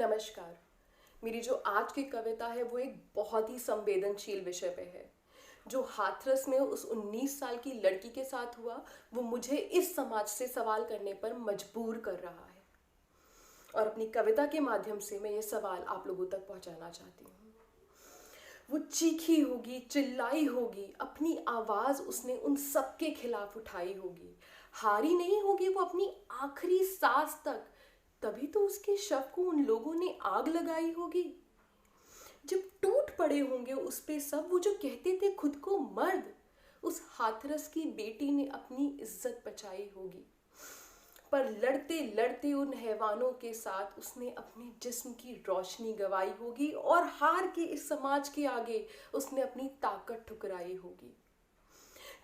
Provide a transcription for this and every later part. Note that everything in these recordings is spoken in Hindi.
नमस्कार। मेरी जो आज की कविता है वो एक बहुत ही संवेदनशील विषय पे है। जो हाथरस में उस 19 साल की लड़की के साथ हुआ वो मुझे इस समाज से सवाल करने पर मजबूर कर रहा है। और अपनी कविता के माध्यम से मैं ये सवाल आप लोगों तक पहुंचाना चाहती हूँ। वो चीखी होगी, चिल्लाई होगी, अपनी आवाज उसने उन सबके खिलाफ उठाई होगी। हारी नहीं होगी वो अपनी आखिरी सांस तक। तभी तो उसके शव को उन लोगों ने आग लगाई होगी। जब टूट पड़े होंगे उस पे सब वो जो कहते थे खुद को मर्द, उस हाथरस की बेटी ने अपनी इज्जत बचाई होगी। पर लड़ते लड़ते उन हैवानों के साथ उसने अपने जिस्म की रोशनी गंवाई होगी और हार के इस समाज के आगे उसने अपनी ताकत ठुकराई होगी।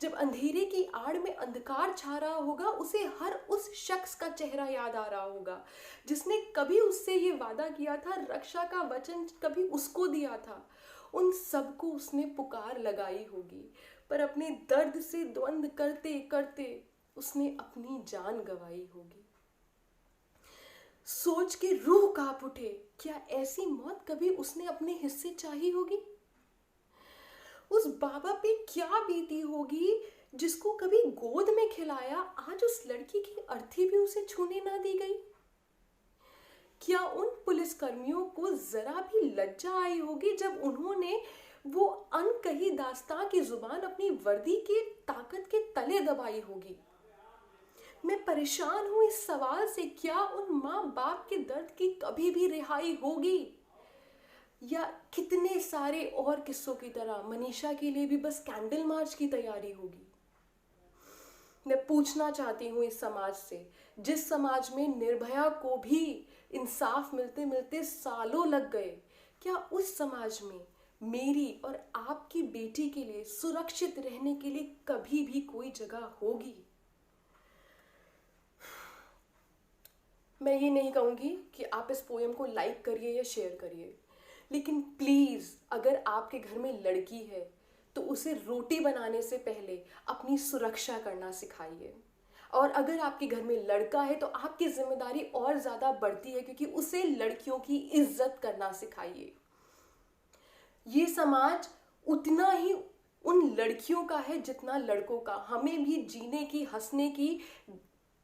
जब अंधेरे की आड़ में अंधकार छा रहा होगा उसे हर उस शख्स का चेहरा याद आ रहा होगा जिसने कभी उससे ये वादा किया था, रक्षा का वचन कभी उसको दिया था। उन सबको उसने पुकार लगाई होगी, पर अपने दर्द से द्वंद्व करते करते उसने अपनी जान गंवाई होगी। सोच के रूह कांप उठे, क्या ऐसी मौत कभी उसने अपने हिस्से चाही होगी? उस बाबा पे क्या बीती होगी जिसको कभी गोद में खिलाया, आज उस लड़की की अर्थी भी उसे छूने ना दी गई। क्या उन पुलिसकर्मियों को जरा भी लज्जा आई होगी जब उन्होंने वो अनकही दास्तां की जुबान अपनी वर्दी के ताकत के तले दबाई होगी। मैं परेशान हूं इस सवाल से, क्या उन माँ बाप के दर्द की कभी भी रिहाई होगी? या कितने सारे और किस्सों की तरह मनीषा के लिए भी बस कैंडल मार्च की तैयारी होगी? मैं पूछना चाहती हूँ इस समाज से, जिस समाज में निर्भया को भी इंसाफ मिलते मिलते सालों लग गए, क्या उस समाज में मेरी और आपकी बेटी के लिए सुरक्षित रहने के लिए कभी भी कोई जगह होगी? मैं ये नहीं कहूँगी कि आप इस पोएम को लाइक करिए या शेयर करिए, लेकिन प्लीज़ अगर आपके घर में लड़की है तो उसे रोटी बनाने से पहले अपनी सुरक्षा करना सिखाइए। और अगर आपके घर में लड़का है तो आपकी जिम्मेदारी और ज़्यादा बढ़ती है, क्योंकि उसे लड़कियों की इज्जत करना सिखाइए। ये समाज उतना ही उन लड़कियों का है जितना लड़कों का। हमें भी जीने की, हंसने की,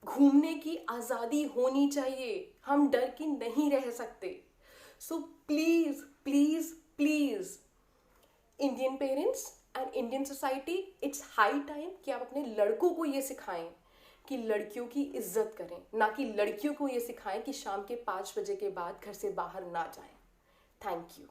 घूमने की आज़ादी होनी चाहिए। हम डर के नहीं रह सकते। So please please please, Indian parents and Indian society, it's high time कि आप अपने लड़कों को ये सिखाएं कि लड़कियों की इज्जत करें, ना कि लड़कियों को ये सिखाएं कि शाम के 5 बजे के बाद घर से बाहर ना जाएं। Thank you.